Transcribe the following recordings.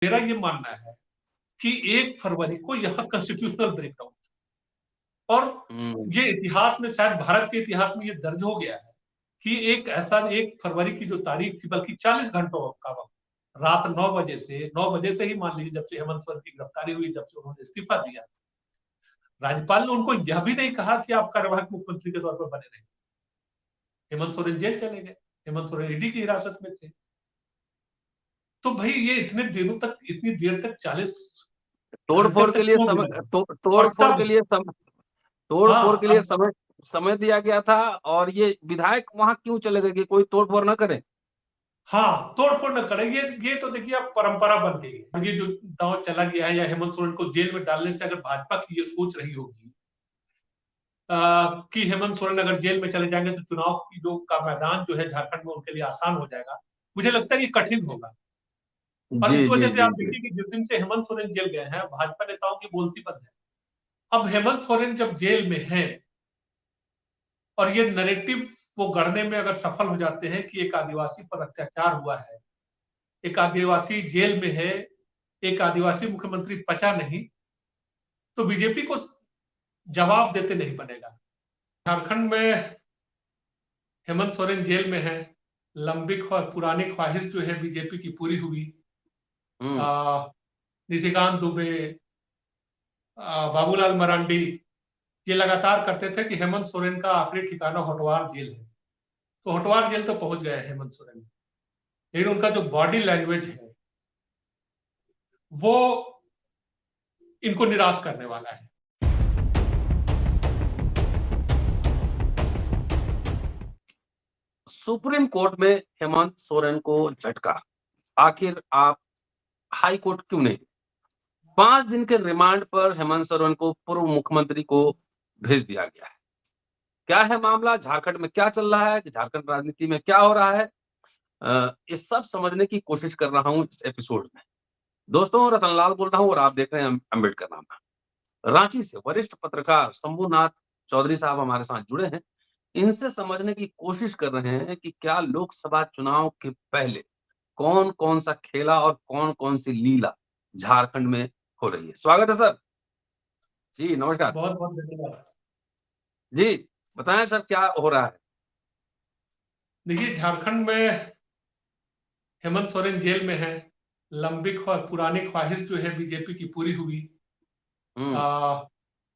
मेरा ये मानना है कि 1 फरवरी को यह कॉन्स्टिट्यूशनल ब्रेकडाउन और ये इतिहास में, शायद भारत के इतिहास में ये दर्ज हो गया है कि एक ऐसा 1 फरवरी की जो तारीख थी, बल्कि 40 घंटों का वक्त, रात 9 बजे से ही मान लीजिए, जब से हेमंत सोरेन की गिरफ्तारी हुई, जब से उन्होंने इस्तीफा दिया, राज्यपाल ने उनको यह भी नहीं कहा कि आप कार्यवाहक मुख्यमंत्री के तौर पर बने रहे। हेमंत सोरेन जेल चले गए, हेमंत सोरेन ईडी की हिरासत में थे। तो भाई ये इतने दिनों तक, इतनी देर तक, 40 घंटे तोड़फोड़ के तक लिए क्यों समय मिला? तोड़फोड़ के लिए तोड़फोड़ के लिए हाँ, समय दिया गया था, और ये विधायक वहां क्यों चले गए कि कोई तोड़फोड़ ना करे? हाँ, तोड़-फोड़ न करे। ये तो देखिए अब परंपरा बन गई है। ये जो दांव चला गया है, या हेमंत सोरेन को जेल में डालने से अगर भाजपा की ये सोच रही होगी कि हेमंत सोरेन अगर जेल में चले जाएंगे तो चुनाव की जो का मैदान जो है झारखंड में उनके लिए आसान हो जाएगा, मुझे लगता है ये कठिन होगा। और जी इस जी वजह से जी आप जी। देखिए कि जिस दिन से हेमंत सोरेन जेल गए हैं, भाजपा नेताओं की बोलती बंद है। अब हेमंत सोरेन जब जेल में हैं और ये नैरेटिव वो गढ़ने में अगर सफल हो जाते हैं कि एक आदिवासी पर अत्याचार हुआ है, एक आदिवासी जेल में है, एक आदिवासी मुख्यमंत्री पचा नहीं, तो बीजेपी को जवाब देते नहीं बनेगा। झारखंड में हेमंत सोरेन जेल में है, लंबी पुरानी ख्वाहिश जो है बीजेपी की पूरी हुई। निशिकांत दुबे, बाबूलाल मरांडी ये लगातार करते थे कि हेमंत सोरेन का आखिरी ठिकाना होटवार जेल है। तो होटवार जेल तो पहुंच गए हेमंत सोरेन, लेकिन उनका जो बॉडी लैंग्वेज है वो इनको निराश करने वाला है। सुप्रीम कोर्ट में हेमंत सोरेन को झटका, आखिर आप हाई कोर्ट क्यों नहीं? 5 दिन के रिमांड पर हेमंत सोरेन को पूर्व मुख्यमंत्री को भेज दिया गया है। क्या है मामला? झारखंड में क्या चल रहा है? झारखंड राजनीति में क्या हो रहा है? ये सब समझने की कोशिश कर रहा हूं इस एपिसोड में। दोस्तों, रतनलाल बोल रहा हूं और आप देख रहे हैं अम्बेडकर नामा। रांची से वरिष्ठ पत्रकार शंभुनाथ चौधरी साहब हमारे साथ जुड़े हैं। इनसे समझने की कोशिश कर रहे हैं कि क्या लोकसभा चुनाव के पहले कौन-कौन सा खेला और कौन-कौन सी लीला झारखंड में हो रही है। स्वागत है सर। जी, नमस्कार। बहुत बहुत धन्यवाद। जी, बताएं सर क्या हो रहा है? देखिए, झारखंड में हेमंत सोरेन जेल में है, लंबी पुरानी ख्वाहिश जो है बीजेपी की पूरी हुई। हुँ,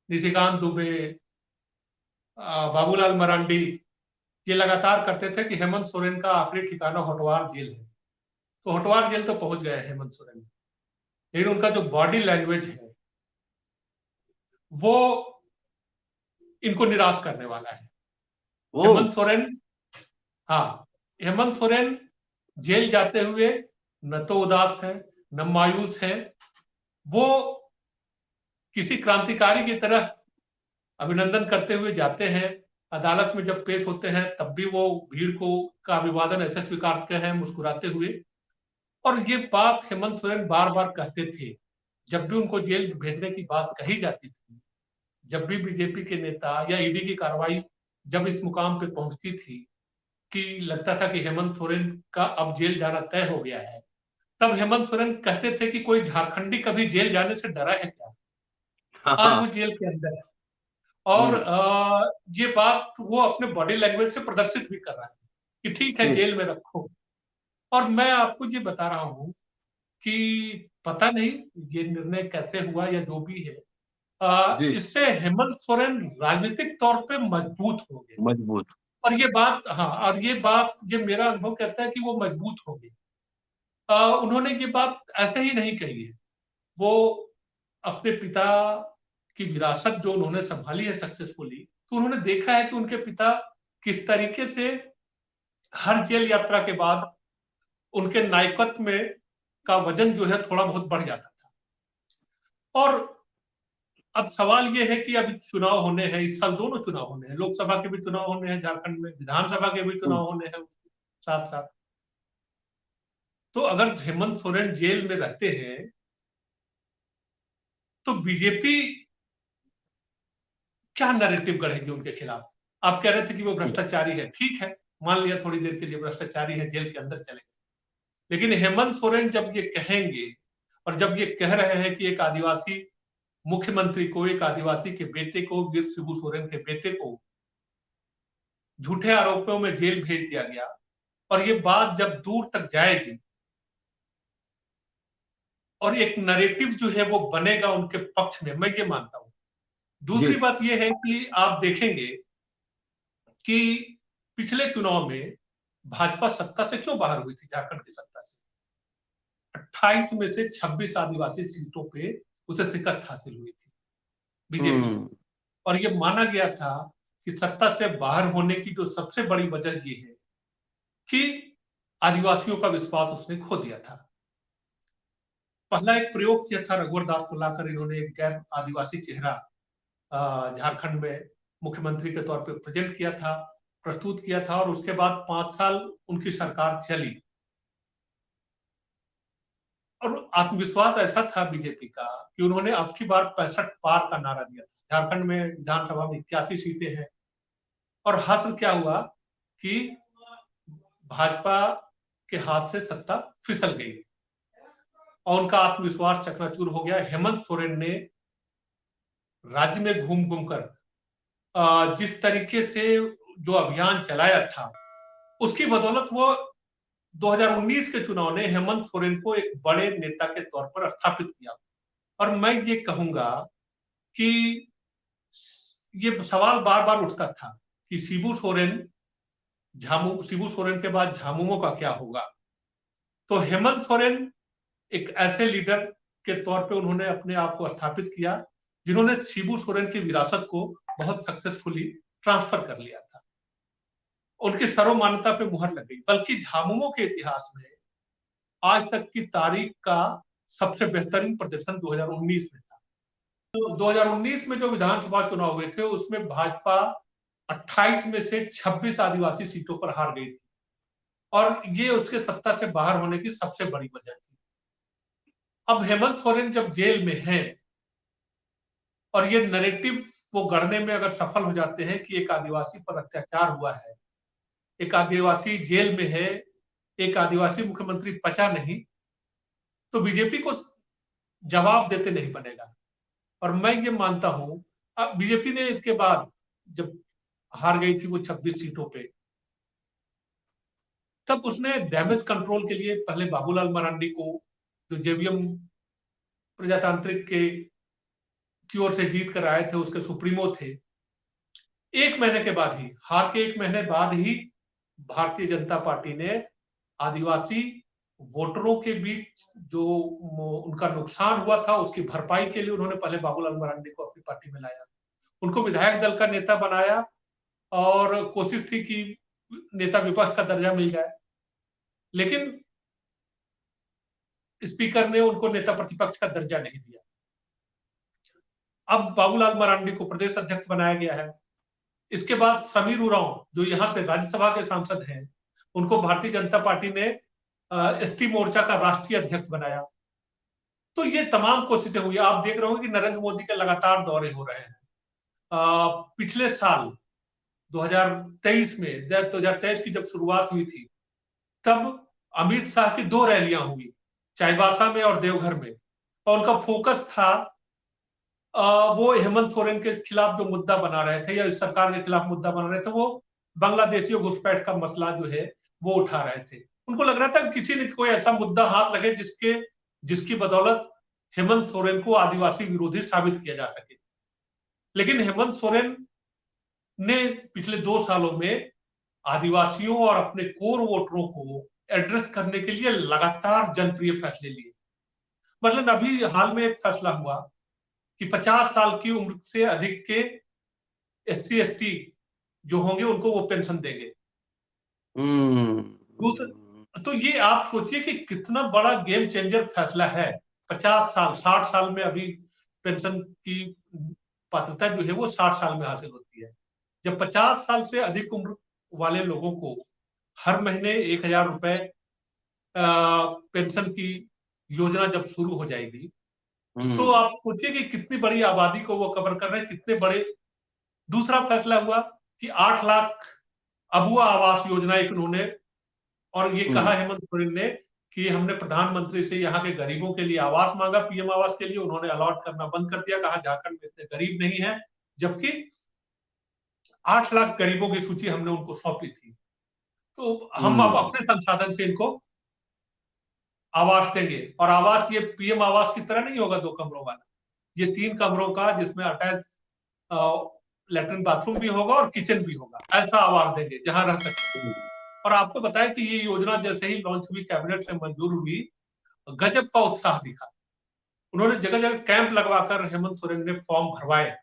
निशिकांत दुबे, बाबूलाल मरांडी ये लगातार करते थे कि हेमंत सोरेन का आखिरी ठिकाना होटवार जेल है। तो होटवार जेल तो पहुंच गए हेमंत सोरेन, लेकिन उनका जो बॉडी लैंग्वेज है वो इनको निराश करने वाला है। ओह! हेमंत सोरेन, हाँ, हेमंत सोरेन जेल जाते हुए न तो उदास है, न मायूस है। वो किसी क्रांतिकारी की तरह अभिनंदन करते हुए जाते हैं। अदालत में जब पेश होते हैं तब भी वो भीड़ को का अभिवादन ऐसे स्वीकारते हैं मुस्कुराते हुए। और ये बात हेमंत सोरेन बार बार कहते थे, जब भी उनको जेल भेजने की बात कही जाती थी, जब भी बीजेपी के नेता या ईडी की कार्रवाई जब इस मुकाम पे पहुंचती थी कि लगता था कि हेमंत सोरेन का अब जेल जाना तय हो गया है, तब हेमंत सोरेन कहते थे कि कोई झारखंडी कभी जेल जाने से डरा है क्या? हाँ, आज वो हाँ। जेल के अंदर है। और हुँ, ये बात वो अपने बॉडी लैंग्वेज से प्रदर्शित भी कर रहा है कि ठीक है जी, जेल में रखो। और मैं आपको ये बता रहा हूं कि पता नहीं ये निर्णय कैसे हुआ या जो भी है, जी, इससे हेमंत सोरेन राजनीतिक तौर पे मजबूत हो गए। मजबूत। और ये बात, हाँ, और ये बात, ये मेरा अनुभव कहता है कि वो मजबूत हो गए। उन्होंने ये बात ऐसे ही नहीं कही है। वो अपने पिता की विरासत जो उन्होंने संभाली है सक्सेसफुली, तो उन्होंने देखा है कि उनके पिता किस तरीके से हर जेल यात्रा के बाद उनके नायकत्व में का वजन जो है थोड़ा बहुत बढ़ जाता था। और अब सवाल ये है कि अभी चुनाव होने हैं, इस साल दोनों चुनाव होने हैं, लोकसभा के भी चुनाव होने हैं झारखंड में, विधानसभा के भी हुँ, चुनाव होने हैं साथ साथ। तो अगर हेमंत सोरेन जेल में रहते हैं तो बीजेपी क्या नैरेटिव गढ़ेगी उनके खिलाफ? आप कह रहे थे कि वो हुँ, भ्रष्टाचारी है, ठीक है, मान लिया थोड़ी देर के लिए भ्रष्टाचारी है, जेल के अंदर चले गए। लेकिन हेमंत सोरेन जब ये कहेंगे और जब ये कह रहे हैं कि एक आदिवासी मुख्यमंत्री को, एक आदिवासी के बेटे को, वीर शिबू सोरेन के बेटे को झूठे आरोपों में जेल भेज दिया गया, और ये बात जब दूर तक जाएगी और एक नैरेटिव जो है वो बनेगा उनके पक्ष में, मैं ये मानता हूं। दूसरी बात ये है कि आप देखेंगे कि पिछले चुनाव में भाजपा सत्ता से क्यों बाहर हुई थी, झारखंड की सत्ता से 28 में से 26 आदिवासी सीटों पे उसे शिकस्त हासिल हुई थी बीजेपी को, और ये माना गया था कि सत्ता से बाहर होने की जो सबसे बड़ी वजह ये है कि आदिवासियों का विश्वास उसने खो दिया था। पहला एक प्रयोग किया था, रघुवर दास को लाकर इन्होंने एक गैर आदिवासी चेहरा झारखंड में मुख्यमंत्री के तौर पे प्रेजेंट किया था, प्रस्तुत किया था, और उसके बाद 5 साल उनकी सरकार चली और आत्मविश्वास ऐसा था बीजेपी का कि उन्होंने अब की बार 65 पार का नारा दिया था। झारखंड में विधानसभा में 81 सीटें हैं, और हासिल क्या हुआ कि भाजपा के हाथ से सत्ता फिसल गई और उनका आत्मविश्वास चकनाचूर हो गया। हेमंत सोरेन ने राज्य में घूम घूम कर जिस तरीके से जो अभियान चलाया था, उसकी बदौलत वो 2019 के चुनाव ने हेमंत सोरेन को एक बड़े नेता के तौर पर स्थापित किया। और मैं ये कहूंगा कि ये सवाल बार बार उठता था कि शिबू सोरेन के बाद झामुमो का क्या होगा। तो हेमंत सोरेन एक ऐसे लीडर के तौर पे उन्होंने अपने आप को स्थापित किया जिन्होंने शिबू सोरेन की विरासत को बहुत सक्सेसफुली ट्रांसफर कर लिया था, उनकी सर्वमान्यता पे मुहर लग गई। बल्कि झामुमो के इतिहास में आज तक की तारीख का सबसे बेहतरीन प्रदर्शन 2019 में था। तो 2019 में जो विधानसभा चुनाव हुए थे उसमें भाजपा 28 में से 26 आदिवासी सीटों पर हार गई थी, और ये उसके सत्ता से बाहर होने की सबसे बड़ी वजह थी। अब हेमंत सोरेन जब जेल में हैं और ये नैरेटिव वो गढ़ने में अगर सफल हो जाते हैं कि एक आदिवासी पर अत्याचार हुआ है, एक आदिवासी जेल में है, एक आदिवासी मुख्यमंत्री पचा नहीं, तो बीजेपी को जवाब देते नहीं बनेगा। और मैं ये मानता हूं, अब बीजेपी ने इसके बाद जब हार गई थी वो 26 सीटों पे, तब उसने डैमेज कंट्रोल के लिए पहले बाबूलाल मरांडी को, जो जेवीएम प्रजातांत्रिक के की ओर से जीत कर आए थे, उसके सुप्रीमो थे, एक महीने के बाद ही, हार के एक महीने बाद ही भारतीय जनता पार्टी ने आदिवासी वोटरों के बीच जो उनका नुकसान हुआ था उसकी भरपाई के लिए उन्होंने पहले बाबूलाल मरांडी को अपनी पार्टी में लाया, उनको विधायक दल का नेता बनाया और कोशिश थी कि नेता विपक्ष का दर्जा मिल जाए, लेकिन स्पीकर ने उनको नेता प्रतिपक्ष का दर्जा नहीं दिया। अब बाबूलाल मरांडी को प्रदेश अध्यक्ष बनाया गया है। इसके बाद समीर उरांव जो यहां से राज्यसभा के सांसद हैं, उनको भारतीय जनता पार्टी ने एसटी मोर्चा का राष्ट्रीय अध्यक्ष बनाया। तो ये तमाम कोशिशें हुई। आप देख रहे हो कि नरेंद्र मोदी के लगातार दौरे हो रहे हैं। पिछले साल 2023 में, 2023 की जब शुरुआत हुई थी, तब अमित शाह की 2 रैलियां हुई, चाईबासा में और देवघर में, और उनका फोकस था वो हेमंत सोरेन के खिलाफ जो मुद्दा बना रहे थे या इस सरकार के खिलाफ मुद्दा बना रहे थे, वो बांग्लादेशियों घुसपैठ का मसला जो है वो उठा रहे थे। उनको लग रहा था कि किसी ने कोई ऐसा मुद्दा हाथ लगे जिसकी बदौलत हेमंत सोरेन को आदिवासी विरोधी साबित किया जा सके। लेकिन हेमंत सोरेन ने पिछले 2 सालों में आदिवासियों और अपने कोर वोटरों को एड्रेस करने के लिए लगातार जनप्रिय फैसले लिए। मतलब अभी हाल में एक फैसला हुआ कि 50 साल की उम्र से अधिक के SC ST जो होंगे उनको वो पेंशन देंगे। तो ये आप सोचिए कि कितना बड़ा गेम चेंजर फैसला है। 50 साल, 60 साल में अभी पेंशन की पात्रता जो है वो 60 साल में हासिल होती है। जब 50 साल से अधिक उम्र वाले लोगों को हर महीने 1000 रुपए पेंशन की योजना जब शुरू हो जाएगी, तो आप सोचिए कि कितनी बड़ी आबादी को वो कवर कर रहे हैं, कितने बड़े। दूसरा फैसला हुआ कि 8 लाख अबुआ आवास योजना एक उन्होंने, और ये कहा हेमंत सोरेन ने कि हमने प्रधानमंत्री से यहाँ के गरीबों के लिए आवास मांगा, पीएम आवास के लिए, उन्होंने अलॉट करना बंद कर दिया, कहा झारखंड में इतने गरीब नहीं है, जबकि 8 लाख गरीबों की सूची हमने उनको सौंपी थी। तो हम अब अपने संसाधन से इनको आवास देंगे, और आवास ये पीएम आवास की तरह नहीं होगा 2 कमरों वाला, ये 3 कमरों का जिसमें अटैच लेटरिन बाथरूम भी होगा और किचन भी होगा, ऐसा आवास देंगे जहां रह सकते हैं। और आपको बताया कि ये योजना जैसे ही लॉन्च हुई, कैबिनेट से मंजूर हुई, गजब का उत्साह दिखा। उन्होंने जगह जगह कैंप लगवाकर हेमंत सोरेन ने फॉर्म भरवाए,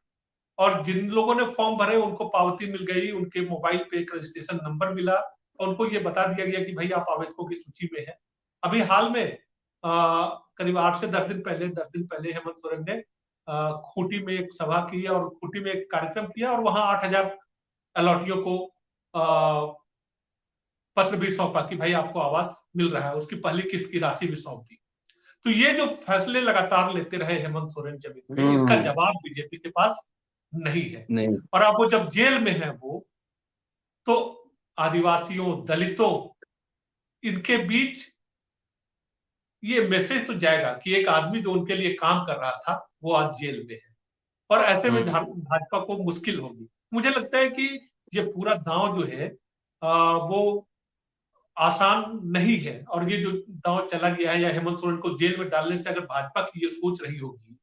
और जिन लोगों ने फॉर्म भरे उनको पावती मिल गई, उनके मोबाइल पे एक रजिस्ट्रेशन नंबर मिला, और उनको ये बता दिया गया कि भाई आप आवेदकों की सूची में है। अभी हाल में करीब 8 से 10 दिन पहले हेमंत सोरेन ने खूंटी में एक सभा की और खूंटी में एक कार्यक्रम किया, और वहां 8,000 अलॉटियों को पत्र भी सौंपा कि भाई आपको आवास मिल रहा है, उसकी पहली किस्त की राशि भी सौंप दी। तो ये जो फैसले लगातार लेते रहे हेमंत सोरेन जमीन में, इसका जवाब बीजेपी के पास नहीं है। नहीं। और अब वो जब जेल में है वो, तो आदिवासियों, दलितों, इनके बीच ये मैसेज तो जाएगा कि एक आदमी जो उनके लिए काम कर रहा था वो आज जेल में है, और ऐसे में भाजपा को मुश्किल होगी। मुझे लगता है कि ये पूरा दांव जो है वो आसान नहीं है, और ये जो दांव चला गया है, या हेमंत सोरेन को जेल में डालने से अगर भाजपा की ये सोच रही होगी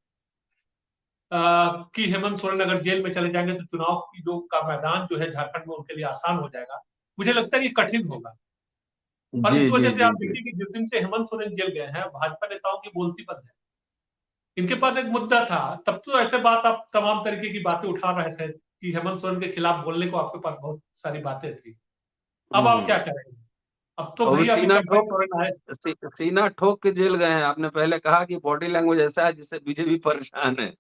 कि हेमंत सोरेन अगर जेल में चले जाएंगे तो चुनाव की जो का मैदान जो है झारखंड में उनके लिए आसान हो जाएगा, मुझे लगता है ये कठिन होगा। और जी इस जी वजह से जी आप जी। देखिए कि जिस दिन से हेमंत सोरेन जेल गए हैं, भाजपा नेताओं की बोलती बंद है। इनके पास एक मुद्दा था, तब तो ऐसे बात आप तमाम तरीके की बातें उठा रहे थे कि हेमंत सोरेन के खिलाफ बोलने को आपके पास बहुत सारी बातें थी। अब आप क्या करेंगे? अब तो और भैया अभी सीना चंपई ठोक सोरेन आए। सीना ठोक के जेल गए हैं। आपने पहले कहा कि बॉडी लैंग्वेज ऐसा है जिससे बीजेपी परेशान है।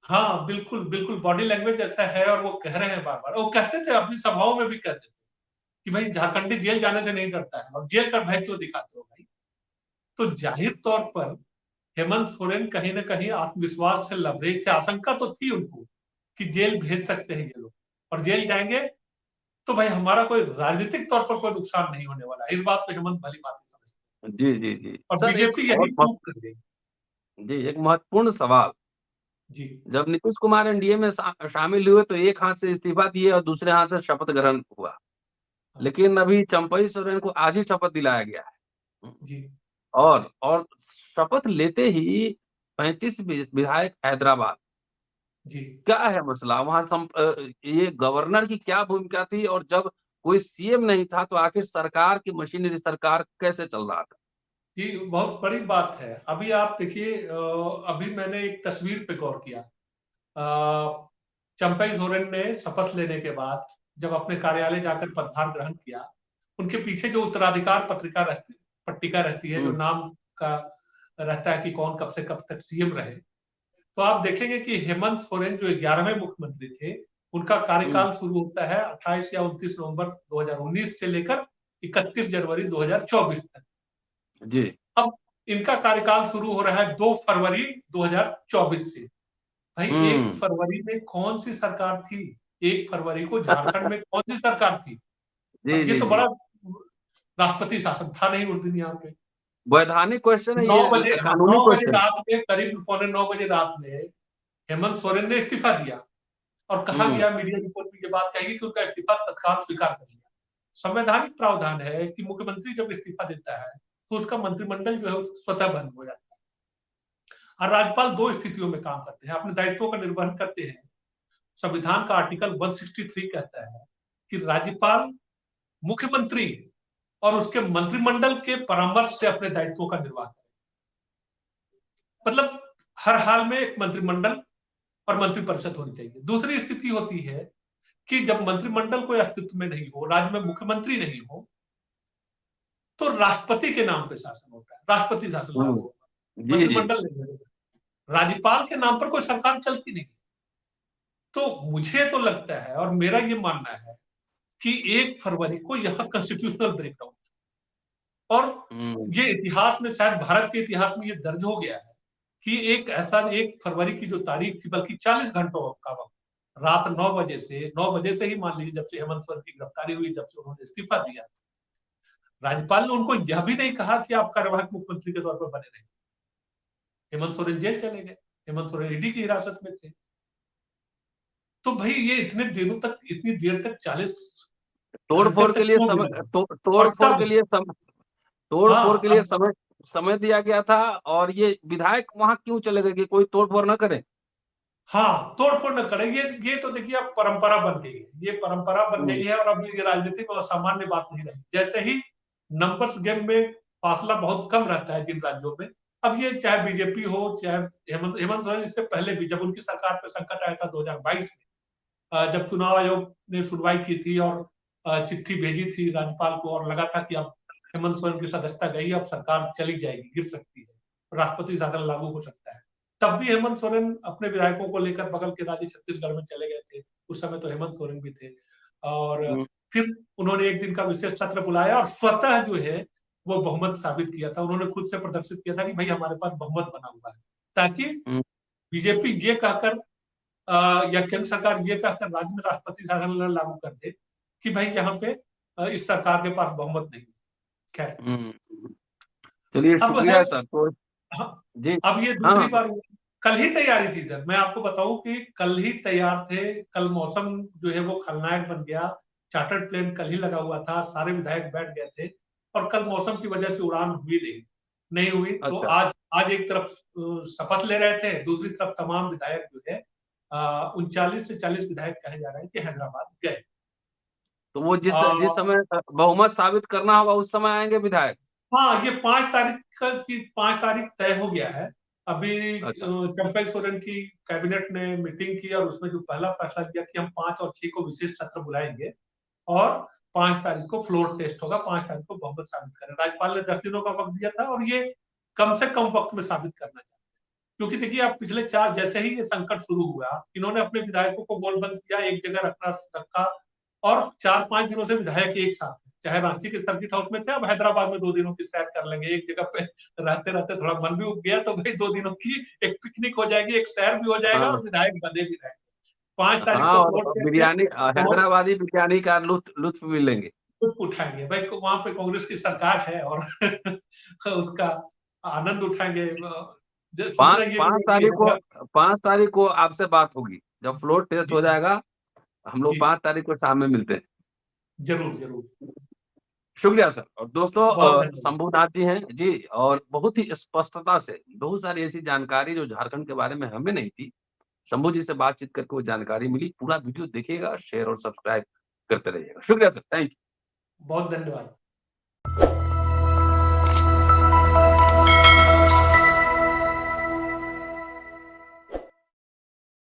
हाँ, बिल्कुल, बिल्कुल बॉडी लैंग्वेज ऐसा है, और वो कह रहे हैं बार-बार, वो कहते थे अपनी सभाओं में भी कहते थे कि भाई झारखंडी जेल जाने से नहीं डरता है, और जेल का भय क्यों दिखाते हो भाई? तो जाहिर तौर पर हेमंत सोरेन कहीं न कहीं आत्मविश्वास से लबरेज थे, आशंका तो थी उनको कि जेल भेज सकते हैं ये लोग, और जेल जाएँगे तो भाई हमारा कोई राजनीतिक तौर पर कोई नुकसान नहीं होने वाला है। इस बात को हेमंत भली-भांति समझते हैं, जी जी जी और सर, एक बीजेपी और यही प्रूव कर गई। जी, एक महत्वपूर्ण सवाल। जी, जब नीतीश कुमार एनडीए में शामिल हुए तो एक हाथ से इस्तीफा दिए और दूसरे हाथ से शपथ ग्रहण हुआ। हाँ, लेकिन अभी चंपई सोरेन को आज ही शपथ दिलाया गया है। जी, और शपथ लेते ही 35 विधायक हैदराबाद, जी। क्या है मसला वहां? ये गवर्नर की क्या भूमिका थी, और जब कोई सीएम नहीं था तो आखिर सरकार की मशीनरी, सरकार कैसे चल रहा था? जी, बहुत बड़ी बात है। अभी आप देखिए अभी मैंने एक तस्वीर पे गौर किया। चंपई सोरेन ने शपथ लेने के बाद जब अपने कार्यालय जाकर पदभार ग्रहण किया, उनके पीछे जो उत्तराधिकार पट्टिका रहती है, जो हुँ, नाम का रहता है कि कौन कब से कब तक सीएम रहे। तो आप देखेंगे कि हेमंत सोरेन जो 11वें मुख्यमंत्री थे, उनका हुँ, कार्यकाल शुरू होता है 28 या 29 नवंबर 2019 से लेकर 31 जनवरी 2024 तक। जी। अब इनका कार्यकाल शुरू हो रहा है 2 फरवरी 2024 से। भाई 1 हुँ। फरवरी में कौन-सी सरकार थी? 1 फरवरी को झारखंड में कौन-सी सरकार थी? जी, अब ये जी, तो जी। बड़ा राष्ट्रपति शासन था नहीं उस दिन यहाँ पे। वैधानिक क्वेश्चन है 9 ये, बजे, हाँ, कानूनी 9 बजे क्वेश्चन है। रात में, करीब पौने 9 बजे रात में हेमंत सोरेन ने इस्तीफा दिया, और कहा हुँ, गया, मीडिया रिपोर्ट में ये बात कही गई कि उनका इस्तीफा तत्काल स्वीकार कर लिया। संवैधानिक प्रावधान है कि मुख्यमंत्री जब इस्तीफा देता है तो उसका मंत्रिमंडल जो है स्वतः भंग हो जाता है, और राज्यपाल 2 स्थितियों में काम करते हैं, अपने दायित्वों का निर्वहन करते हैं। संविधान का आर्टिकल 163 कहता है कि राज्यपाल मुख्यमंत्री और उसके मंत्रिमंडल के परामर्श से अपने दायित्वों का निर्वाह करें। मतलब हर हाल में एक मंत्रिमंडल और मंत्रिपरिषद होनी चाहिए। दूसरी स्थिति होती है कि जब मंत्रिमंडल कोई अस्तित्व में नहीं हो, राज्य में मुख्यमंत्री नहीं हो, तो राष्ट्रपति के नाम पे शासन होता है, राष्ट्रपति शासन लागू हुँ। होगा, जी, जी। मंत्रिमंडल नहीं होगा। राज्यपाल के नाम पर कोई सरकार चलती नहीं। तो मुझे तो लगता है, और मेरा ये मानना है कि 1 फरवरी को यह कॉन्स्टिट्यूशनल ब्रेकडाउन, और हुँ, ये इतिहास में, शायद भारत के इतिहास में ये दर्ज हो गया है कि एक ऐसा 1 फरवरी की जो तारीख थी, बल्कि 40 घंटों का वक्त, रात 9 बजे से ही मान लीजिए, जब से हेमंत सोरेन की गिरफ्तारी हुई, जब से उन्होंने इस्तीफा दिया, राज्यपाल ने उनको यह भी नहीं कहा कि आप कार्यवाहक मुख्यमंत्री के तौर पर बने रहे। हेमंत सोरेन जेल चले गए, हेमंत सोरेन ईडी की हिरासत में थे। तो भाई ये इतने दिनों तक, इतनी देर तक 40 घंटे तोड़फोड़ के तक लिए क्यों समय मिला? और तोड़फोड़ के तब लिए तोड़फोड़ के हाँ, लिए समय दिया गया था, और ये विधायक वहां क्यों चले गए कि कोई तोड़फोड़ ना करे? हाँ, तोड़-फोड़ न करें। ये तो देखिए अब परंपरा बन गई है। ये परंपरा बन गई हम्म, है और अब ये राजनीति में असामान्य बात नहीं रही। जैसे ही नंबर्स गेम में फासला बहुत कम रहता है जिन राज्यों में, अब ये चाहे बीजेपी हो, चाहे हेमंत सोरेन, इससे पहले भी जब उनकी सरकार पे संकट आया था 2022 में, जब चुनाव आयोग ने सुनवाई की थी और चिट्ठी भेजी थी राज्यपाल को और लगा था कि अब हेमंत सोरेन की सदस्यता गई, अब सरकार चली जाएगी, गिर सकती है, राष्ट्रपति शासन लागू हो सकता है। तब भी हेमंत सोरेन अपने विधायकों को लेकर बगल के राज्य छत्तीसगढ़ में चले गए थे। उस समय तो हेमंत सोरेन भी थे और हम्म, फिर उन्होंने एक दिन का विशेष सत्र बुलाया और स्वतः जो है वो बहुमत साबित किया था। उन्होंने खुद से प्रदर्शित किया था कि भाई हमारे पास बहुमत बना हुआ है, ताकि हम्म, बीजेपी ये कहकर या केंद्र सरकार ये कहकर राज्य में राष्ट्रपति शासन लागू कर दे कि भाई यहाँ पे इस सरकार के पास बहुमत नहीं। खैर, हम्म। चलिए, अब है, शुक्रिया सर। तो हाँ, जी, अब ये हाँ दूसरी हाँ, बार हुआ। कल ही तैयारी थी सर, मैं आपको बताऊं कि कल ही तैयार थे। कल मौसम जो है वो खलनायक बन गया। चार्टर्ड प्लेन कल ही लगा हुआ था, सारे विधायक बैठ गए थे और कल मौसम की वजह से उड़ान हुई नहीं हुई। तो अच्छा। आज एक तरफ शपथ ले रहे थे, दूसरी तरफ तमाम विधायक जो है 39 से 40 विधायक कहे जा रहे हैं कि हैदराबाद गए। तो वो जिस आ, जिस समय बहुमत साबित करना होगा उस समय आएंगे विधायक? हाँ, ये 5 तारीख तय हो गया है। अभी अच्छा। चंपई सोरेन की कैबिनेट ने मीटिंग की और उसमें जो पहला फैसला किया कि हम 5 और 6 को विशेष सत्र बुलाएंगे और 5 तारीख को फ्लोर टेस्ट होगा, 5 तारीख को बहुमत साबित करें। राज्यपाल ने 10 दिनों का वक्त दिया था और ये कम से कम वक्त में साबित करना चाहते हैं। क्योंकि देखिए आप पिछले 4 जैसे ही ये संकट शुरू हुआ, इन्होंने अपने विधायकों को गोलबंद किया, एक जगह रखा और 4-5 दिनों से विधायक एक साथ हैं। चाहे रांची के सर्किट हाउस में थे, अब हैदराबाद में 2 दिनों की सैर कर लेंगे। एक जगह पे रहते-रहते थोड़ा मन भी उब गया तो भाई 2 दिनों की एक पिकनिक हो जाएगी, एक सैर भी हो जाएगा हाँ और विधायक बंधे भी रहेंगे। 5 तारीख हाँ, को फ्लोर और टेस्ट है बिरयानी, और हैदराबादी बिरयानी का लुत्फ भी लेंगे। लुत्फ उठाएंगे। भाई वहां पे कांग्रेस की सरकार है और उसका आनंद उठाएंगे। सोच पाँच रहे हैं पाँच कि तारीख को 5 तारीख को आपसे बात होगी जब फ्लोर टेस्ट जी हो जाएगा। हम लोग जी 5 तारीख को शाम में मिलते हैं। जरूर जरूर। शुक्रिया सर। और दोस्तों, बहुत धन्यवाद। शंभूनाथ जी हैं जी, और बहुत ही स्पष्टता से बहुत सारी ऐसी जानकारी जो झारखंड के बारे में हमें नहीं थी, शंभू जी से बातचीत करके वो जानकारी मिली। पूरा वीडियो देखिएगा, शेयर और सब्सक्राइब करते रहिएगा। शुक्रिया सर, थैंक यू। बहुत धन्यवाद।